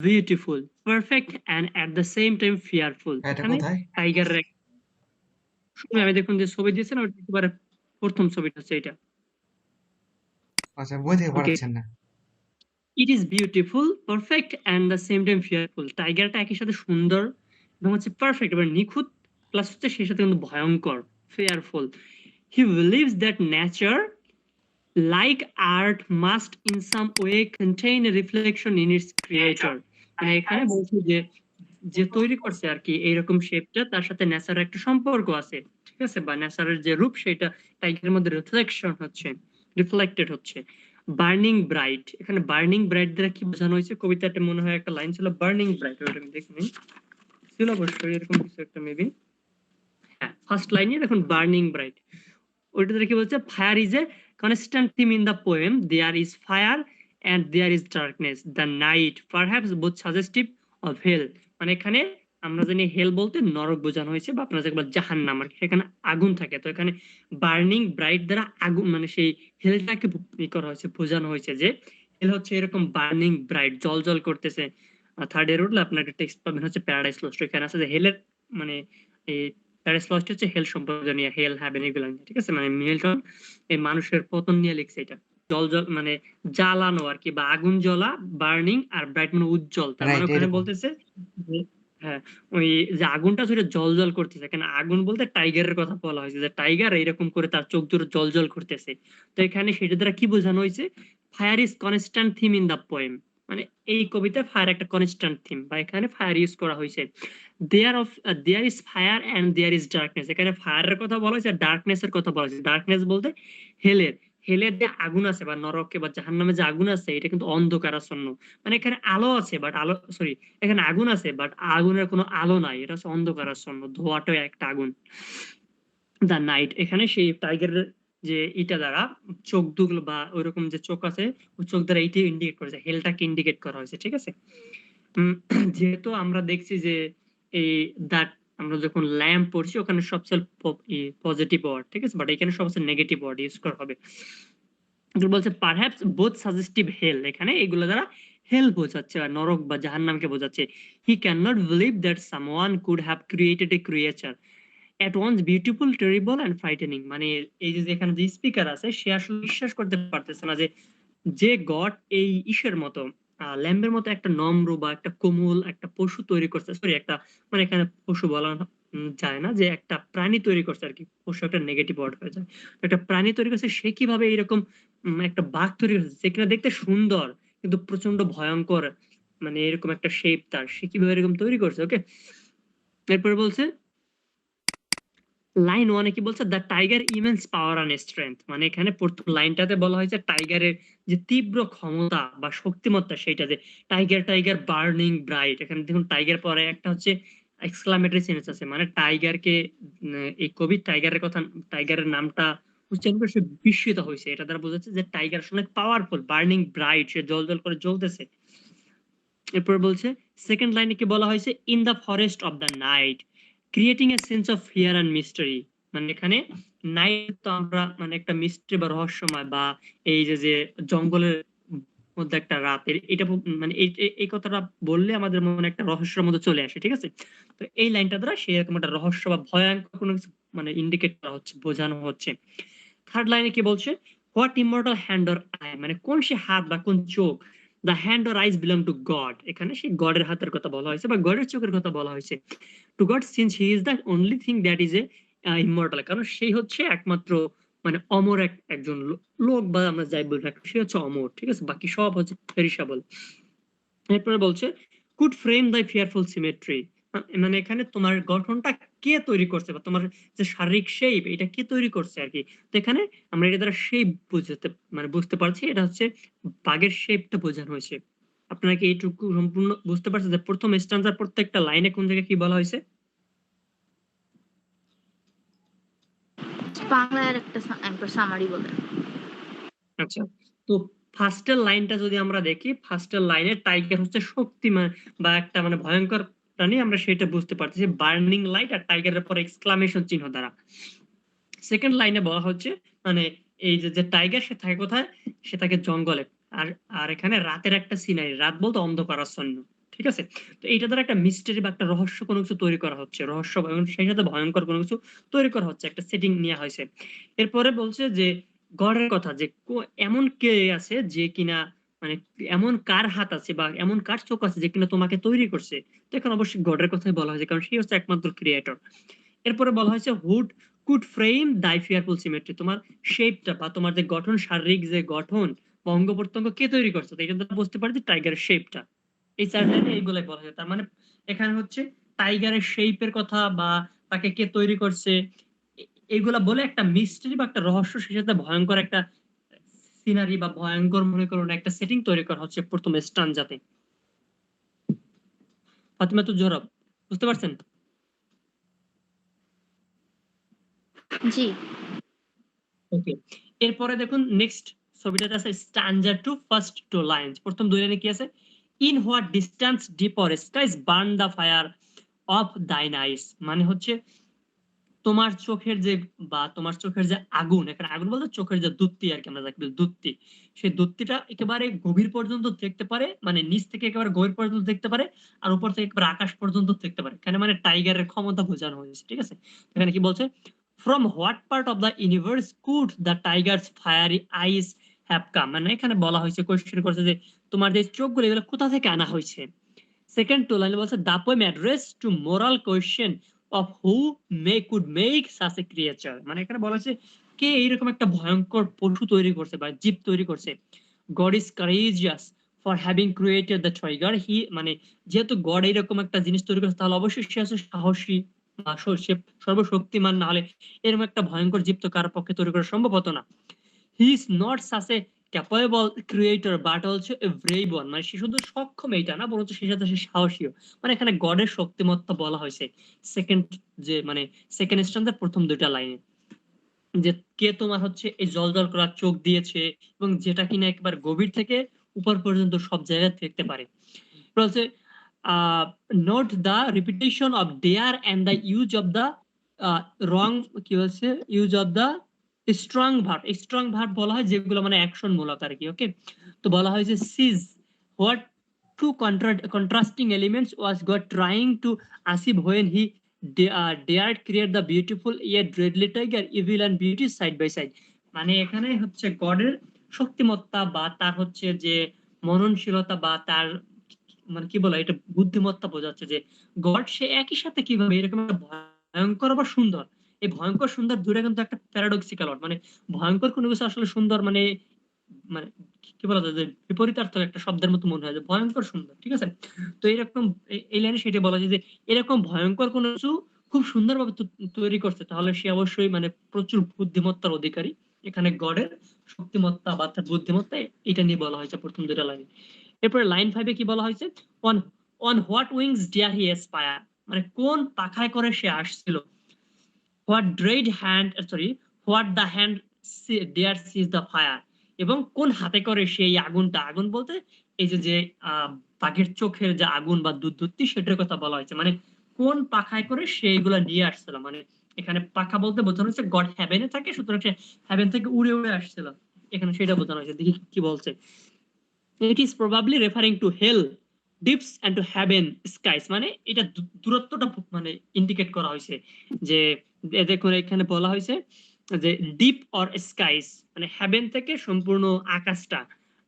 Beautiful, perfect and at the same time fearful. এটা এখানে কোথায়? টাইগারের আমি দেখুন যে ছবি দিয়েছেন ওটা একেবারে প্রথম ছবিটা হচ্ছে এটা। আচ্ছা, বই থেকে ওকে, পড়াচ্ছেন না? It is beautiful, perfect and the same time fearful. টাইগারটা একই সাথে সুন্দর এবং হচ্ছে পারফেক্ট এবার নিখুঁত, প্লাস হচ্ছে সেই সাথে কিন্তু ভয়ঙ্কর, fearful. He believes that nature like art must in some way contain A reflection in it's creator. মানে এখানে বলছি যে যে তৈরি করছে আর কি এইরকম শেপটা, তার সাথে ন্যাচারের একটা সম্পর্ক আছে, ঠিক আছে, বা ন্যাচারের যে রূপ সেটা টাইগারের মধ্যে রিফ্লেকশন হচ্ছে, রিফ্লেক্টেড হচ্ছে। বার্নিং ব্রাইট, এখানে বার্নিং ব্রাইট দ্বারা কি বোঝানো হয়েছে? কবিতাটা মনে হয় একটা লাইন ছিল বার্নিং ব্রাইট, ওটা আমি দেখিনি, ছিল অবশ্যই এরকম কিছু একটা মেবি। হ্যাঁ, ফার্স্ট লাইনে দেখুন বার্নিং ব্রাইট, ওইটা দ্বারা কি বলছে? Fire is a constant theme in the poem, there is fire and there is darkness, the night perhaps both suggestive of hell. মানে এখানে আমরা জানি হেল বলতে নরক বোঝানো হয়েছে, বা আপনারা যেগুলো জাহান্নাম আর কি, সেখানে আগুন থাকে। তো এখানে বার্নিং ব্রাইট দ্বারা আগুন মানে সেই হেলটাকে করা হয়েছে, বোঝানো হয়েছে যে হেল হচ্ছে এরকম বার্নিং ব্রাইট, জল জল করতেছে। থার্ড ইয়ার উঠলে আপনার একটা টেক্সট পাবেন হচ্ছে প্যারাডাইস লস্ট, এখানে আছে যে হেলের মানে এই প্যারাডাইস লস্ট হচ্ছে হেল সম্পর্কে নিয়ে, হেল হ্যাভেন এগুলো নিয়ে, ঠিক আছে। মানে মিল্টন এই মানুষের পতন নিয়ে লিখছে এটা। জল জল মানে জ্বালানো আর কি, বা আগুন জ্বলা, বার্নিং, আর ব্রাইট মানে উজ্জ্বল। তার মানে রাইট, ওখানে এরকম। বলতেছে যে হ্যাঁ, ওই যে আগুনটা যেটা জল জল করতেছে, এখানে আগুন বলতে টাইগারের কথা বলা হয়েছে, যে টাইগার এরকম করে তার চোখ দুটো জল জল করতেছে। তো এখানে সেটা দ্বারা কি বোঝানো হয়েছে? Fire is constant theme in the poem, মানে এই কবিতায় ফায়ার একটা কনস্ট্যান্ট থিম, বা এখানে ফায়ার ইউজ করা হয়েছে। There of there is fire and there is darkness, এখানে ফায়ারের কথা বলা হয়েছে, ডার্কনেস এর কথা বলা হয়েছে। ডার্কনেস বলতে হেলের, হেলের যে আগুন আছে বা নরকে বা জাহান্নামে যে আগুন আছে, এটা কিন্তু অন্ধকারাচ্ছন্ন। মানে এখানে আলো আছে বাট আলো, সরি, এখানে আগুন আছে বাট আগুনের কোনো আলো নাই, এটা হচ্ছে অন্ধকারাচ্ছন্ন, ধোঁয়াটা একটা আগুন। দা নাইট, এখানে সেই টাইগারের যে ইটা দ্বারা চোখ দুগুলো বা ওইরকম যে চোখ আছে, ওই চোখ দ্বারা এইটা ইন্ডিকেট করেছে, হেলটাকে ইন্ডিকেট করা হয়েছে, ঠিক আছে। উম, যেহেতু আমরা দেখছি যে এই দ্যাট আমরা যখন ল্যাম্প পড়ছি ওখানে সবচেয়ে পজিটিভ ওয়ার্ড, ঠিক আছে, বাট এখানে সবচেয়ে নেগেটিভ ওয়ার্ড ইউজ করা হবে। তো বলছে পারহ্যাপস বোথ সাজেস্টিভ হেল, এখানে এগুলো দ্বারা হেল বোঝাচ্ছে আর নরক বা জাহান্নামকে বোঝাচ্ছে। He can not believe that someone could have created a creature at once beautiful, terrible and frightening. মানে এই যে এখানে যে স্পিকার আছে সে আসলে বিশ্বাস করতে পারতেছে না যে যে গড এই ইসের মতো ল্যাম্বের মতো একটা নম্র বা একটা কোমল একটা পশু তৈরি করছে, সরি একটা মানে এখানে পশু বলা যায় না, যে একটা প্রাণী তৈরি করছে আর কি, পশু একটা নেগেটিভ ওয়ার্ড হয়ে যায়। তো একটা প্রাণী তৈরি করছে, সে কিভাবে এরকম একটা বাঘ তৈরি করছে যেখানে দেখতে সুন্দর কিন্তু প্রচন্ড ভয়ঙ্কর, মানে এরকম একটা শেপ তার, সে কিভাবে এরকম তৈরি করছে। ওকে, এরপরে বলছে লাইন ওয়ানে কি বলছে? The tiger immense power and strength, মানে এখানে প্রথম লাইনটাতে বলা হয়েছে টাইগারের যে তীব্র ক্ষমতা বা শক্তিমত্তা, সেইটা যে টাইগার টাইগার বার্নিং ব্রাইট, এখানে দেখুন টাইগার পরে একটা হচ্ছে এক্সক্লামেটরি সেন্স আছে, মানে টাইগারকে এই কবি টাইগারের কথা, টাইগারের নামটা উচ্চারণ করে সে বিস্মিত হয়েছে, এটা দ্বারা বোঝাচ্ছে যে টাইগার অনেক পাওয়ারফুল, বার্নিং ব্রাইট, সে জল জল করে জ্বলতেছে। এরপর বলছে সেকেন্ড লাইনে কি বলা হয়েছে? In the forest of the night creating a sense of fear and mystery. মানে এখানে নাইট তো আমরা মানে একটা মিস্ট্রি বা রহস্যময়, বা এই যে যে জঙ্গলের মধ্যে একটা রাত, এটা মানে এই কথাটা বললে আমাদের মনে একটা রহস্যের মধ্যে চলে আসে, ঠিক আছে। তো এই লাইনটা দ্বারা সেরকম একটা রহস্য বা ভয়ঙ্কর কোনো কিছু মানে ইন্ডিকেট করা হচ্ছে, বোঝানো হচ্ছে। থার্ড লাইনে কি বলছে? What immortal hand or I, মানে কোন সে হাত বা কোন চোখ, the hand or eyes belong to god, এখানে সেই গডের হাতের কথা বলা হয়েছে বা গডের চোখের কথা বলা হয়েছে। Two god since he is the only thing that is a immortal, কারণ সেই হচ্ছে একমাত্র মানে অমর একজন লোক, বা আমরা যাই বলি না, সে হচ্ছে অমর, ঠিক আছে, বাকি সব হচ্ছে পেরিশাবল। এরপরে বলছে কুড ফ্রেম দাই ফিয়ারফুল সিমেট্রি, মানে এখানে তোমার গঠনটা কে তৈরি করছে, বা তোমার যে শারীরিক শেপ এটা কে তৈরি করছে আর কি। তো এখানে আমরা এটা দ্বারা শেপ বুঝতে মানে বুঝতে পারছি, এটা হচ্ছে বাঘের শেপটা বোঝানো হয়েছে। আপনারা কি এইটুকু সম্পূর্ণ বুঝতে পারছেন যে প্রথম স্ট্যান্ডার প্রত্যেকটা লাইনে কোন জায়গায় কি বলা হয়েছে? বাংলার একটা সামারি বলেন। আচ্ছা, তো ফার্স্টের লাইনটা যদি আমরা দেখি, ফার্স্টের লাইনে টাইগার হচ্ছে শক্তিমান বা একটা মানে ভয়ঙ্কর প্রাণী, আমরা সেটা বুঝতে পারতেছি বার্নিং লাইট আর টাইগারের পর এক্সক্লামেশন চিহ্ন দ্বারা। সেকেন্ড লাইনে বলা হচ্ছে মানে এই যে যে টাইগার সে থাকে কোথায়? সে থাকে জঙ্গলে। আর আর এখানে রাতের একটা সিনারি, রাত বলতে অন্ধকারাচ্ছন্ন। ঠিক আছে? তো এইটা দ্বারা একটা মিস্টারি বা একটা রহস্য কোনো কিছু তৈরি করা হচ্ছে, রহস্য এবং সেই সাথে ভয়ঙ্কর কোনো কিছু তৈরি করা হচ্ছে, একটা সেটিং নেওয়া হয়েছে। এরপরে বলছে যে গডের কথা, যে এমন কে আছে যে কিনা মানে এমন কার হাত আছে বা এমন কার চোখ আছে যে কিনা তোমাকে তৈরি করছে। তো এখন অবশ্যই গডের কথাই বলা হয়েছে, কারণ সেই হচ্ছে একমাত্র ক্রিয়েটর। এরপরে বলা হয়েছে হুড কুড ফ্রেম দাই ফিয়ারফুল সিমেট্রি, তোমার শেপটা বা তোমার যে গঠন, শারীরিক যে গঠন বা অঙ্গ প্রত্যঙ্গ কে তৈরি করছে, তো এটা দ্বারা বুঝতে পারি যে টাইগারের শেপটা। এই চার লাইনে এইগুলাই বলা হয়। তার মানে এখানে হচ্ছে টাইগারের শেপের কথা বা তাকে কে তৈরি করছে এইগুলা বলে একটা মিস্ট্রি বা একটা রহস্য, সেই সাথে ভয়ঙ্কর একটা সিনারি বা ভয়ঙ্কর মনে করুন একটা সেটিং তৈরি করা হচ্ছে প্রথম স্টানজাতে। ফাতিমা তো জোহরা, বুঝতে পারছেন? জি। ওকে, এরপরে দেখুন নেক্সট ছবিটাতে আছে stanza two first two lines. প্রথম দুই লাইনে কি আছে? In what distance deeps or skies burn the fire of thine eyes, মানে হচ্ছে তোমার চোখের যে বা তোমার চোখের যে আগুন, এখানে আগুন বলতে চোখের যে দুত্তি আর কি, আমরা যাকে বলি দুত্তি, সেই দুত্তিটা একেবারে গভীর পর্যন্ত দেখতে পারে, মানে নিচ থেকে একেবারে গভীর পর্যন্ত দেখতে পারে, আর উপর থেকে একেবারে আকাশ পর্যন্ত দেখতে পারে। এখানে মানে টাইগারের ক্ষমতা বোঝানো হয়েছে, ঠিক আছে? এখানে কি বলছে? From what part of the universe could the tiger's fiery eyes have come, মানে এখানে বলা হয়েছে, কোয়েশ্চেন করছে যে তোমার যে চোখগুলো এগুলো কোথা থেকে আনা হয়েছে। সেকেন্ড টু লাইনে বলছে the poem address to moral question of who could make such a creature, মানে এখানে বলা হচ্ছে কে এইরকম একটা ভয়ঙ্কর পশু তৈরি করছে বা জীব তৈরি করছে। God is courageous for having created the tiger, he মানে যেহেতু গড এইরকম একটা জিনিস তৈরি করছে, তাহলে অবশ্যই সে আছে সাহসী বা সে সর্বশক্তিমান, না হলে এরকম একটা ভয়ঙ্কর জীব তো কার পক্ষে তৈরি করা সম্ভব হতো না। He is not such a capable creator but also a brave one, মানে সে শুধু সক্ষম এইটা না, বরঞ্চ সে সাথে সে সাহসীও। মানে এখানে গডের শক্তিমত্তা বলা হয়েছে সেকেন্ড, যে মানে সেকেন্ড স্ট্যান্ডার প্রথম দুইটা লাইনে, যে কে তোমার হচ্ছে এই জল জল করা চোখ দিয়েছে এবং যেটা কিনা একবার গভীর থেকে উপর পর্যন্ত সব জায়গায় দেখতে পারে। বলছে note the repetition of dare and the use of the wrong, কি বলছে, use of the strong verb. Strong verb বলা হয় যেগুলো মানে অ্যাকশন মূলক আর কি। ওকে, তো বলা হয় যে sees what two contrasting elements was God trying to achieve when he dared create the beautiful yet deadly tiger, evil and beauty side by side, মানে এখানে হচ্ছে গডের শক্তিমত্তা বা তার হচ্ছে যে মননশীলতা বা তার মানে কি বলে এটা বুদ্ধিমত্তা বোঝাচ্ছে যে গড সে একই সাথে কিভাবে এরকম একটা ভয়ঙ্কর আবার সুন্দর, এই ভয়ঙ্কর সুন্দর দূরে কিন্তু একটা প্যারাডক্সিক্যাল, মানে ভয়ঙ্কর কোনো কিছু আসলে সুন্দর মানে মানে কি বলা যায় যে বিপরীতার্থক একটা শব্দের মতো মনে হয় যে ভয়ঙ্কর সুন্দর, ঠিক আছে? তো এরকম এই লাইনে সেটা বলা যায় যে এরকম ভয়ঙ্কর কোনো কিছু খুব সুন্দরভাবে তৈরি করছে, তাহলে সে অবশ্যই মানে প্রচুর বুদ্ধিমত্তার অধিকারী। এখানে গডের শক্তিমত্তা বা তার বুদ্ধিমত্তা এটা নিয়ে বলা হয়েছে প্রথম দুটা লাইনে। এরপরে লাইন 5 কি বলা হয়েছে? On on what wings dare he aspire, মানে কোন পাখায় করে সে আসছিল। What dread hand, sorry, what the hand dare seize the fire, এবং কোন হাতে করে সেই আগুনটা, আগুন বলতে এই যে যে বাঘের চোখের যে আগুন বা দুধ সেটার কথা বলা হয়েছে, মানে কোন পাখায় করে সে এগুলা নিয়ে আসছিল। মানে এখানে পাখা বলতে বোঝানো হচ্ছে গড হ্যাভেনে থাকে, সুতরাং সে হ্যাভেন থেকে উড়ে উড়ে আসছিল, এখানে সেটা বোঝানো হয়েছে। দেখি কি বলছে। It is probably referring to hell deeps and to heaven skies, মানে এটা দূরত্বটা মানে ইন্ডিকেট করা হয়েছে যে দেখুন এখানে বলা হয়েছে যে ডিপ অর স্কাইস, মানে হ্যাভেন থেকে সম্পূর্ণ আকাশটা,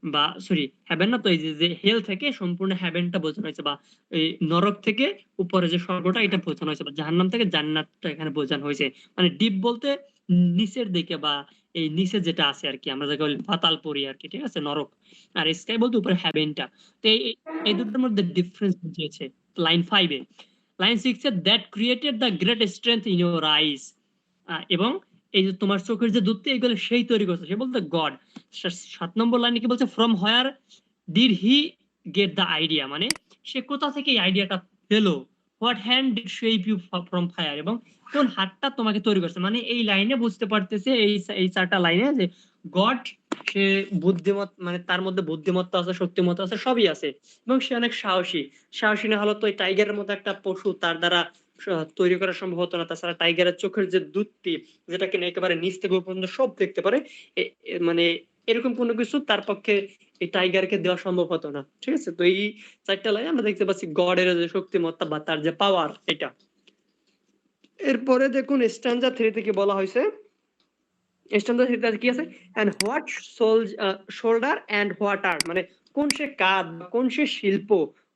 বা সরি হ্যাভেন না তো, এই যে হেল থেকে সম্পূর্ণ হ্যাভেনটা বোঝানো হয়েছে, বা এই নরক থেকে উপরে যে স্বর্গটা এটা বোঝানো হয়েছে, বা জাহান্নাম থেকে জান্নাতটা এখানে বোঝানো হয়েছে। মানে ডিপ বলতে নিচের দিকে বা এই নিচে যেটা আছে আর কি, আমরা যাকে বলি পাতালপুরি আর কি, ঠিক আছে, নরক। আর স্কাই বলতে উপরে হ্যাভেনটা। তো এই দুটোর মধ্যে ডিফারেন্স বুঝিয়েছে লাইন 5-এ। লাইন 6-এ that created the great strength in your eyes, এবং এই যে তোমার চোখের যে দুধ এগুলো সেই তৈরি করছে, সে বলতে গড। 7 নম্বর লাইনে কি বলছে? From where did he get the idea, মানে সে কোথা থেকে এই আইডিয়াটা পেলো। What hand did shape you from fire, এবং কোন হাতটা তোমাকে তৈরি করছে। মানে এই লাইনে বুঝতে পারতেছে, এই 4টা লাইনে যে গড সে বুদ্ধিমত্তা, মানে তার মধ্যে বুদ্ধিমত্তা আছে, শক্তিমত্তা আছে, সবই আছে, এবং সে অনেক সাহসী। সাহসী না হলে তো ওই টাইগারের মতো একটা পশু তার দ্বারা তৈরি করা সম্ভব হতো না। তাছাড়া টাইগারের চোখের যে দুধটি, যেটা কিনা একেবারে নিচ থেকে পর্যন্ত সব দেখতে পারে, মানে এরকম কোনো কিছু তার পক্ষে এই টাইগারকে দেওয়া সম্ভব হতো না। ঠিক আছে? তো এই 4টা লাইনে আমরা দেখতে পাচ্ছি গডের যে শক্তিমত্তা বা তার যে পাওয়ার এটা। এরপরে দেখুন স্ট্যানজা 3 থেকে বলা হয়েছে, স্ট্যানজা 3 তে কি আছে? And what shoulder and what art, মানে কোন সে কাঁধ বা কোন সে শিল্প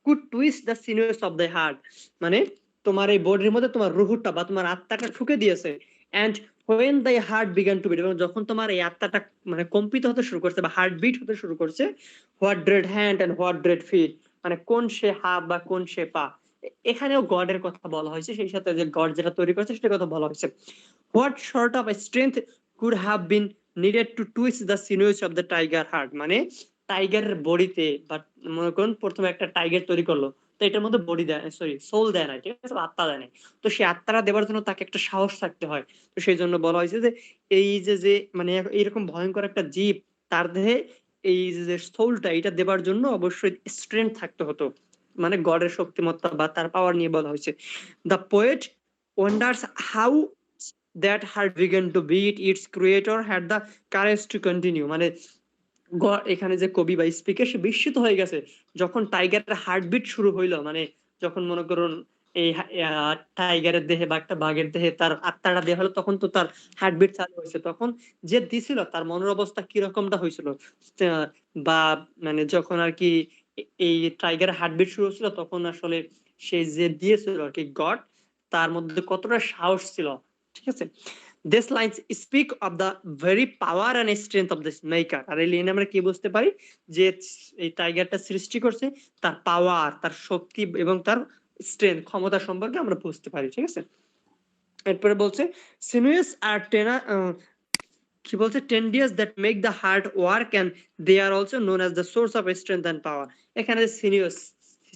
could twist the sinews of the heart, মানে তোমার এই বডির মধ্যে তোমার রুহুটা বা তোমার আত্মাটা ঠুকে দিয়েছে। And when the heart began to beat, এবং যখন তোমার এই আত্মাটা মানে কম্পিত হতে শুরু করছে বা হার্ট বিট হতে শুরু করছে, what dread hand and what dread feet, মানে কোন সে হাত বা কোন সে পা। এখানেও গডের কথা বলা হয়েছে, সেই সাথে যে গড যেটা তৈরি করেছে সেটার কথা বলা হয়েছে। What sort of strength could have been needed to twist the sinews of the tiger heart, মানে টাইগারের বডিতে বা মনে করুন প্রথমে একটা টাইগার তৈরি করলো, তো এটার মধ্যে বডি দেয়, সরি সোল দেয় না, ঠিক আছে, আত্মা দেয় না। তো সেই আত্মাটা দেওয়ার জন্য তাকে একটা সাহস থাকতে হয়। তো সেই জন্য বলা হয়েছে যে এই যে মানে এইরকম ভয়ঙ্কর একটা জীব, তার দেহে এই যে সোলটা এটা দেবার জন্য অবশ্যই স্ট্রেংথ থাকতে হতো, মানে গডের শক্তিমত্তা বা তার পাওয়ার নিয়ে বলা হয়েছে। The poet wonders how that heart began to beat, its creator had the courage to continue, মানে এখানে যে কবি বা স্পিকার সে বিস্মিত হয়ে গেছে যখন টাইগারের হার্টবিট শুরু হইলো, মানে যখন মনে করুন এই টাইগারের দেহে বা একটা বাঘের দেহে তার আত্মাটা দেওয়া হলো, তখন তো তার হার্টবিট চালু হয়েছে, তখন যে দিছিল তার মনের অবস্থা কিরকমটা হয়েছিল, আহ, বা মানে যখন আর কি এই টাইগারের হার্টবিট শুরু হচ্ছিল, তখন আসলে সে যে দিয়েছিল আর কি গড, তার মধ্যে কতটা সাহস ছিল। ঠিক আছে? These lines speak of the very power and strength of this maker, আর এই লাইনে আমরা কি বুঝতে পারি যে এই টাইগারটা সৃষ্টি করছে তার পাওয়ার, তার শক্তি এবং তার স্ট্রেংথ ক্ষমতা সম্পর্কে আমরা বুঝতে পারি। ঠিক আছে? এরপরে বলছে sinews are কি বলছে tendons that make the heart work and they are also known as the source of strength and power। এখানে sinews,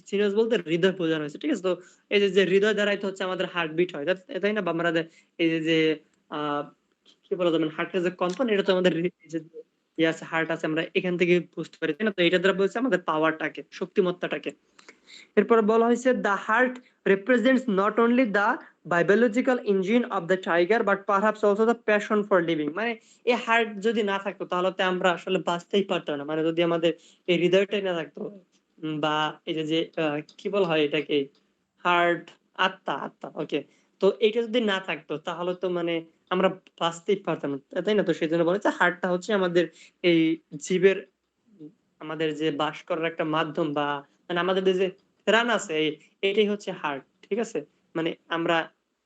sinews বলতে হৃদয় বোঝানো হয়েছে। ঠিক আছে? তো এই যে হৃদয় দ্বারাই তো হচ্ছে আমাদের হার্টবিট হয়, তাই না? বা আমরা এই যে আহ কি বলা যাবে, হার্টের যে কম্পন, এটা তো আমাদের এই যে ইয়ে আছে, হার্ট আছে, আমরা এখান থেকে বুঝতে পারি, তাই না? তো এটা দ্বারা বলছে আমাদের পাওয়ারটাকে, শক্তিমত্তাটাকে। এরপরে বলা হয়েছে the heart represents not only the biological engine of the tiger but perhaps also the passion for living, মানে এই হার্ট যদি না থাকতো তাহলে তো আমরা আসলে বাঁচতেই পারতাম না, মানে যদি আমাদের এই হৃদয়টাই না থাকতো, বা এই যে কি বলা হয় এটাকে, হার্ট, আত্মা, আত্মা, ওকে। তো এইটা যদি না থাকতো তাহলে তো মানে আমরা বাঁচতেই পারতাম না, তাই না? তো সেই জন্য বলেছে হার্টটা হচ্ছে আমাদের এই জীবের, আমাদের যে বাস করার একটা মাধ্যম, বা মানে আমাদের যে প্রাণ আছে এটাই হচ্ছে হার্ট। ঠিক আছে? মানে আমরা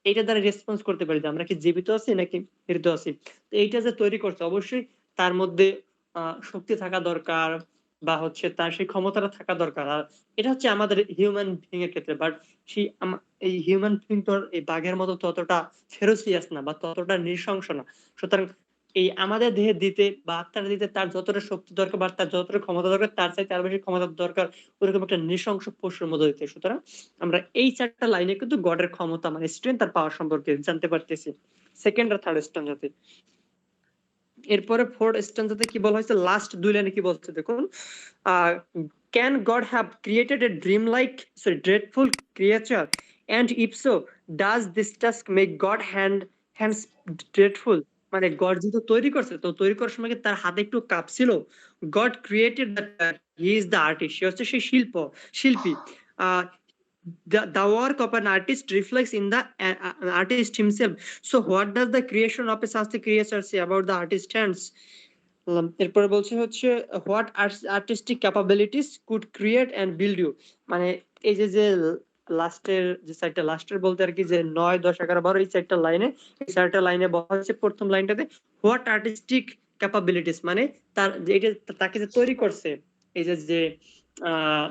এইটা দ্বারা রেসপন্স করতে পারি যে আমরা কি জীবিত আছি নাকি মৃত আছি। তো এইটা যে তৈরি করছে অবশ্যই তার মধ্যে শক্তি থাকা দরকার, বা হচ্ছে তার সেই ক্ষমতাটা থাকা দরকার। আর এটা হচ্ছে আমাদের হিউম্যান বিং এর ক্ষেত্রে, বাট সেই এই হিউম্যান বিং তো এই বাঘের মতো ততটা ফেরোসিয়াস না বা ততটা নৃশংস না। সুতরাং এই আমাদের দেহে দিতে বা আত্মাটা দিতে তার যতটা শক্তি দরকার বা তার যতটা ক্ষমতা দরকার, তার চাইতে আরো বেশি ক্ষমতা দরকার ওরকম একটা নৃশংস পশুর মধ্যে দিতে। সুতরাং আমরা এই 4টা লাইনে কিন্তু গডের ক্ষমতা মানে স্ট্রেংথ আর পাওয়ার সম্পর্কে জানতে পারতেছি সেকেন্ড আর থার্ড স্ট্যান্ডাতে। এরপরে ফোর্থ স্ট্যান্ডাতে কি বলা হয়েছে, লাস্ট 2 লাইনে কি বলছে দেখুন, can God have created a dream like sorry dreadful creature, and if so does this task make God hands dreadful, মানে গড যেহেতু তৈরি করছে, তো তৈরি করার সময় কি তার হাতে একটু কাঁপছিল? God created that, he is the artist, সে হচ্ছে সেই শিল্পী। আহ the work of an artist reflects in the artist himself. So what does the creation of a such a creature say about the artist hands? এরপরে বলছে হচ্ছে what artistic capabilities could create and build you, মানে এই যে লাস্টের যে 4টা, লাস্টের বলতে আর কি যে 9, 10, 11, 12 এই 4টা লাইনে, এই 4টা লাইনে বলা হচ্ছে প্রথম লাইনটাতে হোয়াট আর্টিস্টিক ক্যাপাবিলিটিস, মানে তার যে এটা তাকে যে তৈরি করছে, এই যে আহ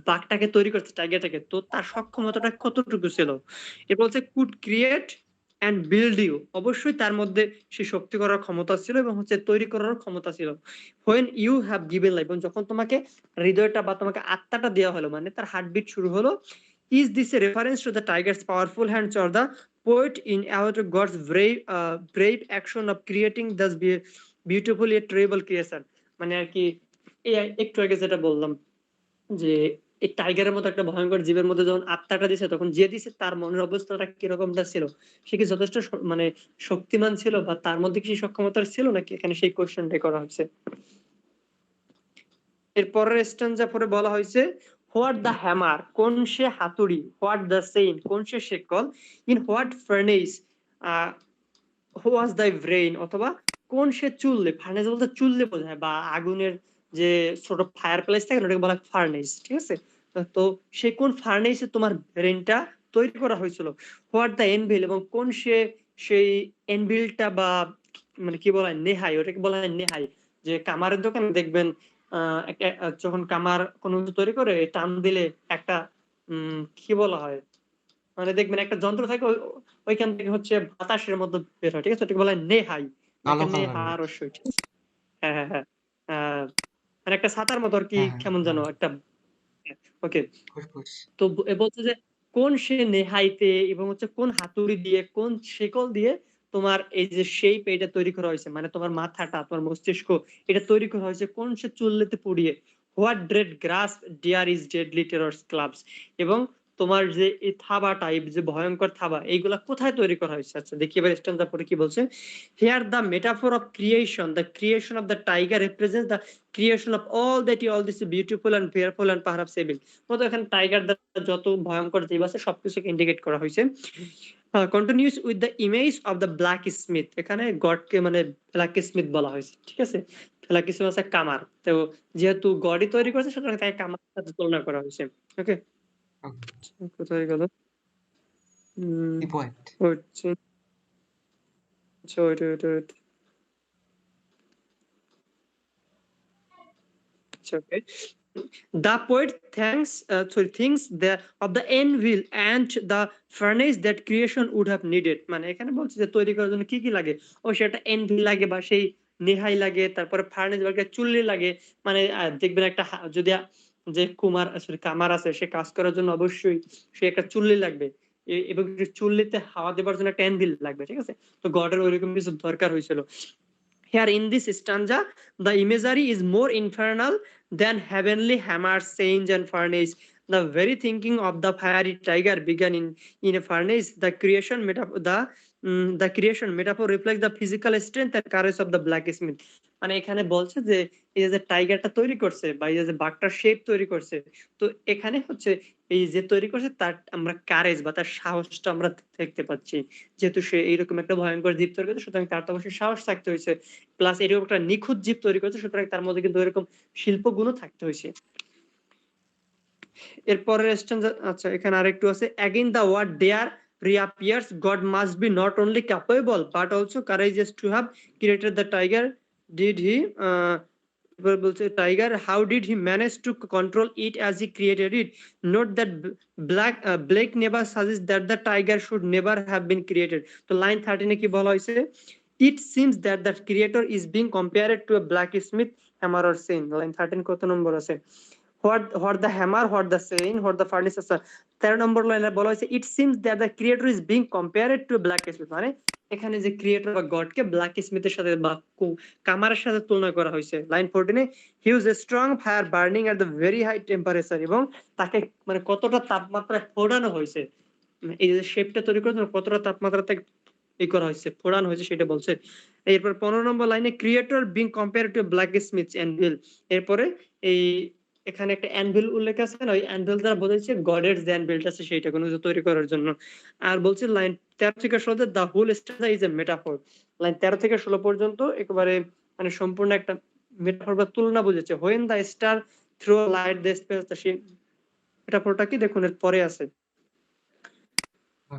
বাঘটাকে তৈরি করছে, টাইগারটাকে, তো তার সক্ষমতাটা কতটুকু ছিল। এ বলছে could create and build you, অবশ্যই তার মধ্যে সেই শক্তি করার ক্ষমতা ছিল এবং হচ্ছে তৈরি করার ক্ষমতা ছিল। When you have given life, এবং যখন তোমাকে হৃদয়টা বা তোমাকে আত্মাটা দেওয়া হলো, মানে তার হার্টবিট শুরু হলো। Is this a reference to the tiger's powerful hands or the poet in award of God's brave action of creating thus beautiful a terrible creation, মানে আর কি একটু আগে যেটা বললাম যে এই টাইগারের মতো একটা ভয়ঙ্কর জীবের মধ্যে যখন আত্মাটা দিছে, তখন যে দিছে তার মনের অবস্থাটা কিরকমটা ছিল, সে কি যথেষ্ট মানে শক্তিমান ছিল বা তার মধ্যে কি সক্ষমতা ছিল নাকি, এখানে সেই কোশ্চেনটাই করা হচ্ছে। এরপরের স্ট্যান্সা পরে বলা হয়েছে হোয়াট দ্য হ্যামার, কোন সে হাতুড়ি, হোয়াট দ্য সেইন, কোন সে শেকল, in what furnace was the brain, অথবা কোন সে চুল্লে, ফার্নেস বলতে চুল্লে বোঝায়, বা আগুনের যে ছোট ফায়ার প্লেস থাকে না, ওটাকে বলা হয় ফার্নেস, ঠিক আছে? তো সে কোন ফার্নেসে তোমার ব্রেইনটা তৈরি করা হয়েছিল, হোয়াট দ্য এনভিল, এবং কোন সে সেই এনভিলটা, বা মানে কি বলা হয় নেহাই, ওটাকে বলা হয় নেহাই। যে কামারের দোকানে দেখবেন যখন কামার কোনো কিছু তৈরি করে টান দিলে একটা কি বলা হয়, মানে দেখবেন একটা যন্ত্র থাকে, ওইখান থেকে হচ্ছে বাতাসের মধ্যে বের হয়, ঠিক আছে? ওটাকে বলা হয় নেহাই, কালো নেহার কালারের। অবশ্যই, ঠিক আছে? হ্যাঁ হ্যাঁ হ্যাঁ। মানে একটা ছাতার মতো আর কি, হ্যাঁ হ্যাঁ কেমন হ্যাঁ, যেন একটা, ওকে। ফুসফুস। তো বলছে যে কোন সে নেহাইতে, এবং হচ্ছে কোন হাতুড়ি দিয়ে, কোন শেকল দিয়ে তোমার এই যে শেপ এটা তৈরি করা হয়েছে, মানে তোমার মাথাটা, তোমার মস্তিষ্ক এটা তৈরি করা হয়েছে কোন সে চুল্লিতে পুড়িয়ে, what dread grasp dare its deadly terrors clasp, এবং তোমার যে এই থাবা টাইপ, যে ভয়ঙ্কর থাবা, এইগুলা কোথায় তৈরি করা হয়েছে? আচ্ছা দেখি এবার স্ট্যান্সা পরে কি বলছে। Here the metaphor of creation, the creation of the tiger represents the creation of all this beautiful and fearful and perhaps evil। মতো এখানে টাইগার দ্বারা যত ভয়ঙ্কর জীব আছে সবকিছুকে ইন্ডিকেট করা হয়েছে। Continuous with the image of the black Smith, এখানে গডকে মানে ব্ল্যাক স্মিথ বলা হয়েছে, ঠিক আছে? ব্ল্যাক স্মিথ আছে কামার, তো যেহেতু গডই তৈরি করেছে সুতরাং তাকে কামার সাথে তুলনা করা হয়েছে। ওকে, কোথায় গেল? কি পয়েন্ট? হচ্ছে আচ্ছা, wait. আচ্ছা, okay. The poet thinks of the anvil and the furnace that creation would have needed। মানে এখানে বলছে যে তৈরি করার জন্য কি কি লাগে, ও সেটা এনভিল লাগে, বা সেই নেহাই লাগে, তারপরে ফার্নেস লাগে, চুল্লি লাগে। মানে দেখবেন একটা যদি যে কুমার আসলে কামার আছে, সে কাজ করার জন্য অবশ্যই সে একটা চুল্লি লাগবে, এবং চুল্লিতে হাওয়া দেবার জন্য একটা এনভিল লাগবে, ঠিক আছে? তো গডের ওইরকম কিছু দরকার হয়েছিল। Here in this stanza, the imagery is more infernal than heavenly hammers, saints, and furnace. The very thinking of the fiery tiger began in a furnace. The creation metaphor reflects the physical strength and courage of the blacksmith। মানে এখানে বলছে যে এই যে টাইগারটা তৈরি করছে, বা এই যে বাঘটার শেপ তৈরি করছে, তো এখানে হচ্ছে এই যে তৈরি করছে তার আমরা কারেজ বা তার সাহসটা আমরা দেখতে পাচ্ছি। যেহেতু সে এইরকম একটা ভয়ঙ্কর জীব তৈরি করছে, সুতরাং তার তো অবশ্যই সাহস থাকতে হয়েছে, প্লাস এরকম একটা নিখুঁত জীব তৈরি করেছে, সুতরাং তার মধ্যে কিন্তু এরকম শিল্পগুণও থাকতে হয়েছে। এরপরের স্ট্যান্সা, আচ্ছা এখানে আরেকটু আছে, again the word dare reappears, God must be not only capable but also courageous to have created the tiger, did he এবার বলছে tiger, how did he manage to control it as he created it? Note that Blake never suggests that the tiger should never have been created। তো line 13 এ কি বলা হয়েছে, it seems that the creator is being compared to a blacksmith, hammer or chain। Line 13 কত নম্বর আছে? What the hammer, what the chain, what the furnace আছে। 13 নম্বর লাইনে বলা হয়েছে it seems that the creator is being compared to a blacksmith। মানে এখানে যে creator বা গডকে ব্ল্যাক স্মিথের সাথে বা কামারের সাথে তুলনা করা হয়েছে। লাইন 14 এ he use a strong fire burning at the very high temperature, এবং তাকে মানে কতটা তাপমাত্রায় ফোড়ানো হয়েছে, এই যে শেপটা তৈরি করার জন্য কতটা তাপমাত্রাতে ই করা হয়েছে, ফোড়ানো হয়েছে সেটা বলছে। এরপর 15 নম্বর লাইনে creator being compare to black Smith anvil. এরপরে এই এখানে একটা অ্যানভিল উল্লেখ আছে না, ওই অ্যানভিল দ্বারা বোঝাচ্ছে গডের যে অ্যানভিলটা আছে সেইটা কোনো কিছু তৈরি করার জন্য। আর বলছে লাইন 13 থেকে 16 the whole stanza is a metaphor. Line 13 থেকে 16 পর্যন্ত একেবারে মানে সম্পূর্ণ একটা মেটাফর বা তুলনা বুঝেছে। When the star throw light the space, সেই মেটাফরটা কি দেখুন এর পরে আছে।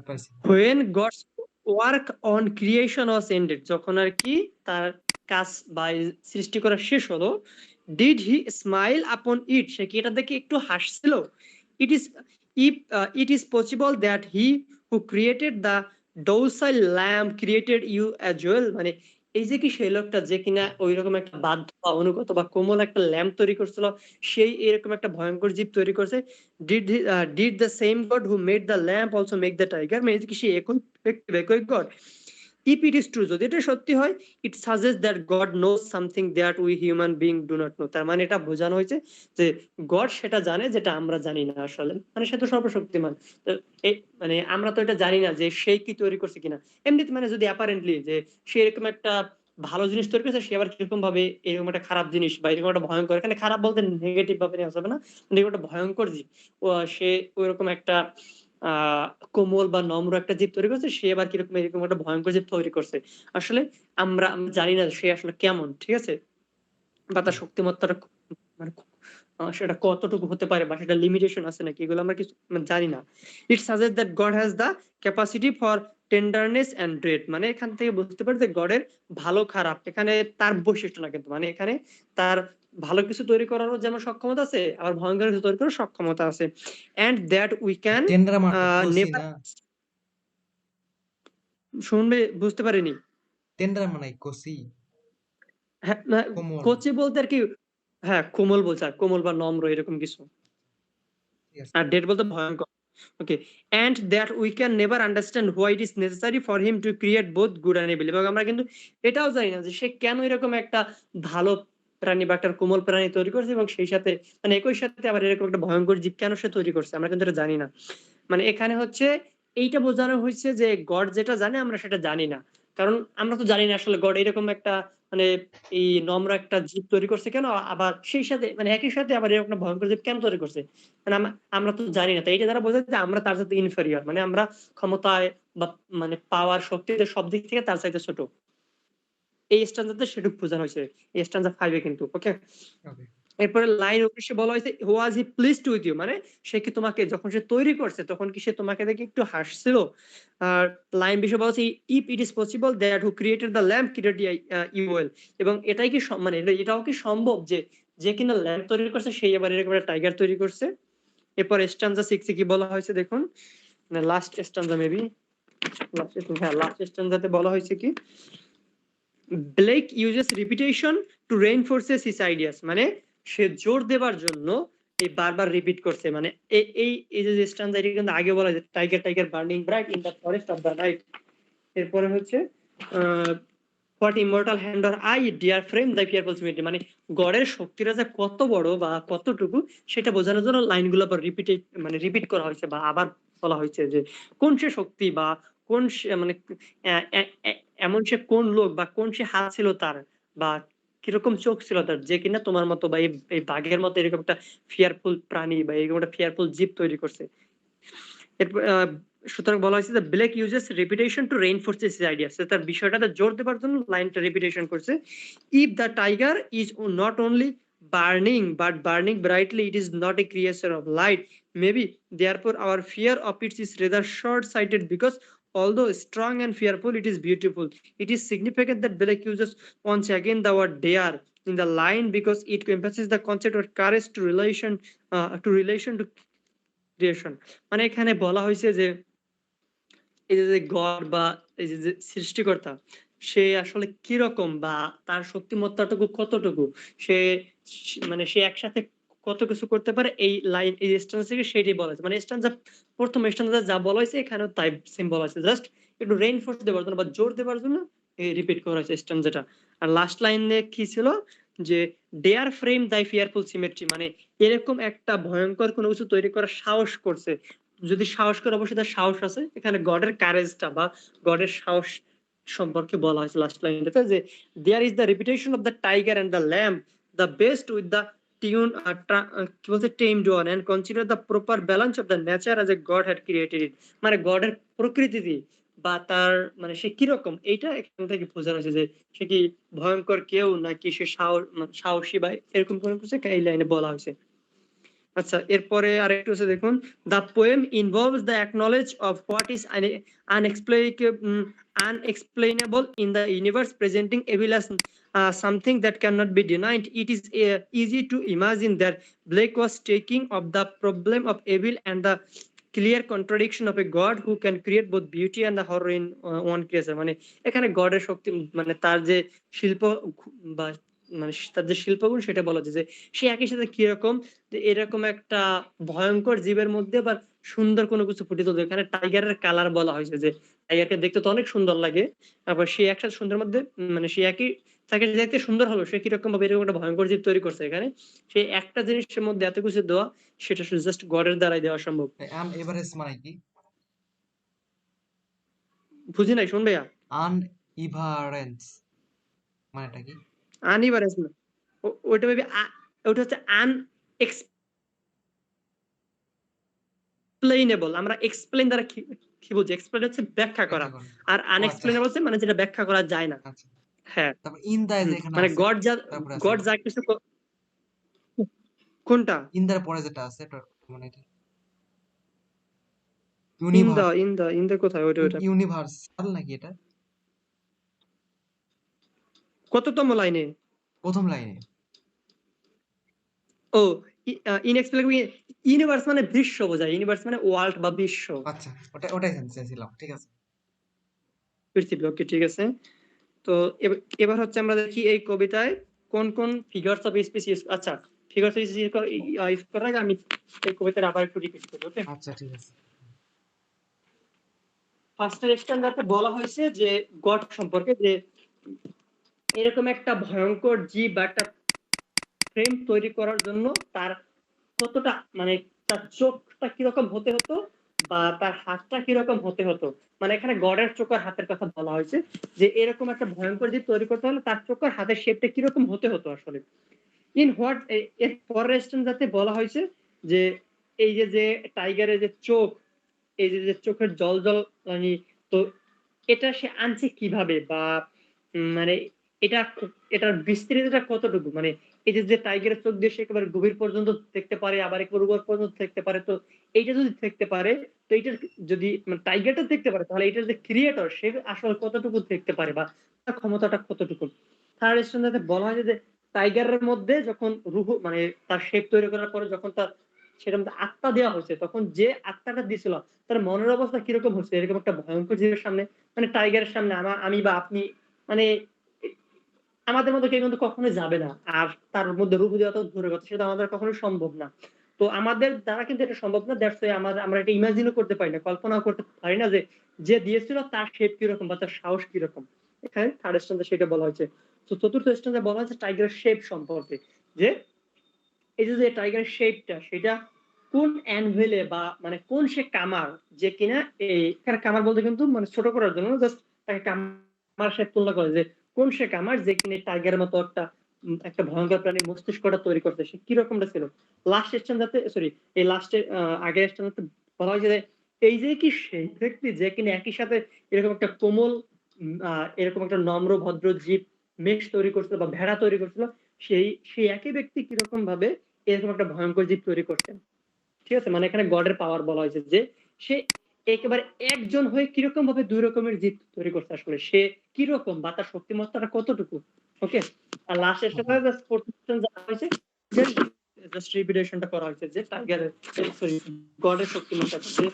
পাইছি। when God's work on creation was ended, যখন আর কি তার কাজ বা সৃষ্টি করা শেষ হলো, did he smile upon it, সে কি এটা দেখে একটু হাসছিল? it is it is possible that he who created the docile lamb created you as well। মানে এই যে কি সেই লোকটা যে কিনা ওইরকম একটা বাধ্য বা অনুগত বা কোমল একটা ল্যাম্প তৈরি করছিল, সেই এরকম একটা ভয়ঙ্কর জীব তৈরি করছে। Did the same God who made the lamp also make the tiger? মানে কি সে একই ব্যক্তি, একই God? If it is true, যদি এটা সত্যি হয়, it suggests that God knows something that we human being do not know। তার মানে এটা বোঝানো হয়েছে যে গড সেটা জানে যেটা আমরা জানি না আসলে, মানে সে তো সর্বশক্তিমান। তো এই মানে আমরা তো এটা জানি না যে সে কি তৈরি করছে কিনা। এমনিতে মানে যদি অ্যাপারেন্টলি যে সে এরকম একটা ভালো জিনিস তৈরি করেছে সে আবার কিরকম ভাবে এরকম একটা খারাপ জিনিস বা এরকম একটা ভয়ঙ্কর, এখানে খারাপ বলতে নেগেটিভ ভাবে নেওয়া যাবে না, এরকম একটা ভয়ঙ্কর জীব। সে ওইরকম একটা আহ কোমল বা নম্র একটা জীব তৈরি করছে, সে আবার কিরকম এরকম একটা ভয়ঙ্কর জীব তৈরি করছে। আসলে আমরা জানি না সে আসলে কেমন, ঠিক আছে, বা তার শক্তিমত্তাটা মানে সেটা কতটুকু হতে পারে বা সেটা লিমিটেশন আছে নাকি, এগুলো আমরা কিছু মানে জানি না। It suggest that God has the capacity for tenderness and dread, মানে এখান থেকে বুঝতে পারি যে গডের ভালো খারাপ এখানে তার বৈশিষ্ট্য না, কিন্তু মানে এখানে তার ভালো কিছু তৈরি করারও যেমন সক্ষমতা আছে, আবার ভয়ঙ্কর কিছু তৈরি করার সক্ষমতা আছে। এন্ড দ্যাট উই ক্যান টেন্ডার মারটা কষি নেভার, না? শুনবে বুঝতে পারিনি। টেন্ডার মানে কষি, হ্যাঁ, কোমল। কোচি বলতে আর কি, হ্যাঁ কোমল বলছে, আর কোমল বা নম্র এরকম কিছু। ঠিক আছে। আর ডেড বলতে ভয়ঙ্কর। Okay, and that we can never understand why it is necessary for him to create both good and evil, এবং আমরা কিন্তু এটাও জানি না যে সে কেন এরকম একটা ভালো প্রাণী বা একটা কোমল প্রাণী তৈরি করছে, এবং সেই সাথে মানে একই সাথে আবার এরকম একটা ভয়ঙ্কর জীব কেন সে তৈরি করছে, আমরা কিন্তু এটা জানি না। মানে এখানে হচ্ছে এইটা বোঝানো হয়েছে যে গড যেটা জানে আমরা সেটা জানি না, কারণ আমরা তো জানি না আসলে গড এরকম একটা মানে এই নম্র একটা জীব তৈরি করছে কেন, আবার সেই সাথে মানে একই সাথে আবার এরকম একটা ভয়ঙ্কর জীব কেন তৈরি করছে, মানে আমরা তো জানি না। তাই এটা দ্বারা বোঝায় যে আমরা তার সাথে ইনফেরিয়র, মানে আমরা ক্ষমতায় বা মানে পাওয়ার শক্তিতে সব দিক থেকে তার চাইতে ছোট। এই স্ট্যান্ডার্ডে সেটুকু বোঝানো হয়েছে এই স্ট্যান্ডার 5 এ কিন্তু। ওকে, ওকে। এরপরে লাইন 19 বলা হয়েছে ওয়াজ হি প্লিজড উইথ ইউ, মানে সে কি তোমাকে যখন সে তৈরি করছে তখন কি সে তোমাকে দেখে একটু হাসছিল। আর লাইন 20 বলা হচ্ছে if it is possible that who created the lamp created you well, এবং এটাই কি মানে এটাও কি সম্ভব যে যে কিনা ল্যাম্প তৈরি করছে সেই আবার এরকম একটা টাইগার তৈরি করছে। এরপর স্ট্যান্জা 6 এ কি বলা হয়েছে দেখুন, মানে লাস্ট স্ট্যান্জা মেবি লাস্ট স্ট্যান্জাতে বলা হয়েছে কি Blake uses repetition to reinforces his ideas, মানে সে জোর দেবার জন্য এই বারবার রিপিট করছে, মানে এই যে স্ট্যান্জা এটা কিন্তু আগে বলা হয়েছে tiger tiger burning bright in the forest of the night. এরপরে হচ্ছে what immortal hand or eye dare frame the fearful symmetry, মানে গড়ের শক্তিটা যে কত বড় বা কতটুকু সেটা বোঝানোর জন্য লাইনগুলো আবার মানে রিপিট করা হয়েছে বা আবার বলা হয়েছে যে কোন সে শক্তি বা কোন মানে এমন সে কোন লোক বা কোন সে হাত ছিল তার বা কিরকম চোখ ছিল তার যে কিনা তোমার মতো বা এই বাঘের মতো এরকম একটা ফিয়ারফুল প্রাণী বা এরকম একটা ফিয়ারফুল জীব তৈরি করছে। এরপর সুতরাং বলা হয়েছে যে Blake uses repetition to reinforce his ideas, তার বিষয়টাতে জোর দেবার জন্য লাইনটা রেপিটেশন করছে। If the tiger is not only burning but burning brightly, it is not a creature of light, maybe therefore our fear of it is rather short sighted, because although strong and fearful it is beautiful. It is significant that Blake uses once again the word dare in the line because it emphasizes the concept of courage to relation to creation, মানে এখানে বলা হয়েছে যে এই যে god বা এই যে সৃষ্টিকর্তা সে আসলে কিরকম বা তার শক্তিমত্তাটুকু কতটুকু, সে মানে সে একসাথে কত কিছু করতে পারে, এই লাইন এই স্ট্যান্স থেকে সেটাই বলা হয়েছে। মানে স্ট্যান্স প্রথম স্ট্যান্স যা বলা হয়েছে এখানেও তাই সেম বলা হয়েছে, জাস্ট একটু রেইনফোর্স দেওয়ার জন্য বা জোর দেওয়ার জন্য রিপিট করা হয়েছে স্ট্যান্স যেটা। আর লাস্ট লাইনে কি ছিল যে ডেয়ার ফ্রেম দাই ফিয়ারফুল সিমেট্রি, মানে এরকম একটা ভয়ঙ্কর কোনো কিছু তৈরি করার সাহস করছে, যদি সাহস করে অবশ্যই তার সাহস আছে। এখানে গডের কারেজটা বা গডের সাহস সম্পর্কে বলা হয়েছে লাস্ট লাইনটাতে যে there is the repetition of the tiger and the lamb the best with the tune কি বলছে tamed one and consider the proper balance of the nature as a God had created it, মানে গডের প্রকৃতি বা তার মানে সে কিরকম এইটা এখান থেকে বোঝানো হয়েছে যে সে কি ভয়ঙ্কর কেউ নাকি সে সাহসী বা এরকম কোনো কিছু এই লাইনে বলা হয়েছে। আচ্ছা, এরপরে আরেকটু হচ্ছে দেখুন, the poem involves the acknowledge of what is unexplainable in the universe, presenting evil as something that cannot be denied. It is easy to imagine that Blake was taking up the problem of evil and the clear contradiction of a god who can create both beauty and the horror in one creature, মানে এখানে গডের শক্তি মানে তার যে শিল্প বা মানে তার যে শিল্পগুণ সেটা বলা যায় যে সে একই সাথে কিরকম যে এরকম একটা ভয়ঙ্কর জীবের মধ্যে আবার সুন্দর কোনো কিছু ফুটিয়ে তুলছে। এখানে টাইগারের কালার বলা হয়েছে যে টাইগারকে দেখতে তো অনেক সুন্দর লাগে, আবার সে একসাথে সুন্দর মধ্যে মানে সে একই তাকে দেখতে সুন্দর হলো সে কিরকম ভাবে এরকম একটা ভয়ঙ্কর জীব তৈরি করছে। এখানে সে একটা জিনিসের মধ্যে এত কিছু দেওয়া সেটা শুধু জাস্ট গডের দ্বারাই দেওয়া সম্ভব। আন এভারেজ মানে কি? বুঝি নাই, শুন ভাইয়া। আন ইভারেন্স মানেটা কি? আনইভারেন্স না, ওইটা ভাবে ওটা হচ্ছে আনএক্সপ্লেইনেবল। আমরা এক্সপ্লেইন দ্বারা কি বুঝি? এক্সপ্লেইন হচ্ছে ব্যাখ্যা করা, ব্যাখ্যা করেন। আর ও আচ্ছা, আনএক্সপ্লেইনেবল হচ্ছে মানে যেটা ব্যাখ্যা করা যায় না। আচ্ছা। হ্যাঁ, তারপর ইন দা যে এখানে মানে আছে, তারপরে আছে গড এটা। যা কিছু কোনটা? ইন দার পরে যেটা আছে এটা মানে কি? In the universe, in the কোথায়? ওইটা ইউনিভার্সাল নাকি এটা? কততম লাইনে? প্রথম লাইনে। ও, ইনএক্সপ্লেনেবল। ইউনিভার্স মানে বিশ্ব বোঝায়, ইউনিভার্স মানে ওয়ার্ল্ড বা বিশ্ব, আচ্ছা, ওটাই জানতে চাইছিলাম। ঠিক আছে। পৃথিবী। ওকে, ঠিক আছে। তো এবার হচ্ছে আমরা দেখি এই কবিতায় কোন কোন ফিগারস অফ স্পিচ ইউজ। আচ্ছা, ফিগারস অফ স্পিচ ইউজ করার আগে আমি এই কবিতাটা আবার একটু রিপিট করি। ওকে, আচ্ছা, ঠিক আছে। ফার্স্টের স্ট্যান্ডার্ডে বলা হয়েছে যে গড সম্পর্কে, যে এরকম একটা ভয়ঙ্কর জীব বা একটা ফ্রেম তৈরি করার জন্য তার কতটা, মানে তার চোখটা কিরকম হতে হতো বা তার হাতটা কিরকম হতে হতো। মানে এখানে গডের চোখ আর হাতের কথা বলা হয়েছে, যে এরকম একটা ভয়ঙ্কর জীব তৈরি করতে হলে তার চোখ আর হাতের শেপটা কিরকম হতে হতো আসলে। ইন হোয়াট, এর পরের যাতে বলা হয়েছে যে এই যে যে টাইগারের যে চোখ, এই যে যে চোখের জল জল, মানে তো এটা সে আনছে কিভাবে, বা মানে এটা এটার বিস্তৃতিটা কতটুকু, মানে এই যে যে টাইগারের চোখ দিয়ে সে একেবারে গভীর পর্যন্ত দেখতে পারে, আবার একেবারে উপর পর্যন্ত দেখতে পারে, তো এইটা যদি দেখতে পারে, তো এইটার যদি মানে টাইগারটা দেখতে পারে, তাহলে এটার যে ক্রিয়েটর সে আসলে কতটুকু দেখতে পারে বা তার ক্ষমতাটা কতটুকু। থার্ড স্ট্যান্ডার্ডে বলা হয় যে টাইগারের মধ্যে যখন রুহ, মানে তার শেপ তৈরি করার পরে যখন তার সেটার মধ্যে আত্মা দেওয়া হয়েছে, তখন যে আত্মাটা দিয়েছিল তার মনের অবস্থা কিরকম হচ্ছে এরকম একটা ভয়ঙ্কর জীবের সামনে, মানে টাইগারের সামনে আমি বা আপনি, মানে আমাদের মধ্যে কেউ কিন্তু কখনোই যাবে না, আর তার মধ্যে রূপ দেওয়া তো দূরের কথা, সেটা আমাদের কখনোই সম্ভব না। তো আমাদের দ্বারা কিন্তু এটা সম্ভব না, দ্যাটস ওয়াই আমরা এটা ইমাজিনও করতে পারি না, কল্পনাও করতে পারি না যে যে দিয়েছিল তার শেপ কিরকম বা তার সাহস কিরকম। এখানে থার্ড স্ট্যান্ডে সেটা বলা হয়েছে। তো চতুর্থ স্ট্যান্ডে বলা হয়েছে টাইগারের শেপ সম্পর্কে, যে এই যে টাইগারের শেপটা সেটা কোন অ্যানভেলে বা মানে কোন সে কামার, যে কিনা এখানে কামার বলতে কিন্তু মানে ছোট করার জন্য জাস্ট তাকে কামার সাথে তুলনা করে, যে কোন সে কামার যে কিনা টাইগারের মতো একটা একটা ভয়ঙ্কর প্রাণীর মস্তিষ্কটা তৈরি করতে, সে কিরকমটা ছিল। লাস্ট স্টেশন যাতে, সরি, এই লাস্টের আগের স্টেশন যাতে বলা হয়েছে যে এই যে কি সেই ব্যক্তি যে কিনা একই সাথে এরকম একটা কোমল এরকম একটা নম্র ভদ্র জীব মেষ তৈরি করছিল বা ভেড়া তৈরি করছিল, সেই একই ব্যক্তি কিরকম ভাবে এরকম একটা ভয়ঙ্কর জীব তৈরি করছেন। ঠিক আছে, মানে এখানে গডের পাওয়ার বলা হয়েছে, যে সে একেবারে একজন হয়ে কিরকম ভাবে দুই রকমের জীব তৈরি করছে, আসলে সে কিরকম বা তার শক্তিমত্তাটা কতটুকু। ওকে, আর লাস্ট স্টেপে জাস্ট প্রোটেকশন যা হয়েছে, জাস্ট রিপিটেশনটা করা হয়েছে যে টাইগারের, সরি, গডের শক্তিমত্তা, যে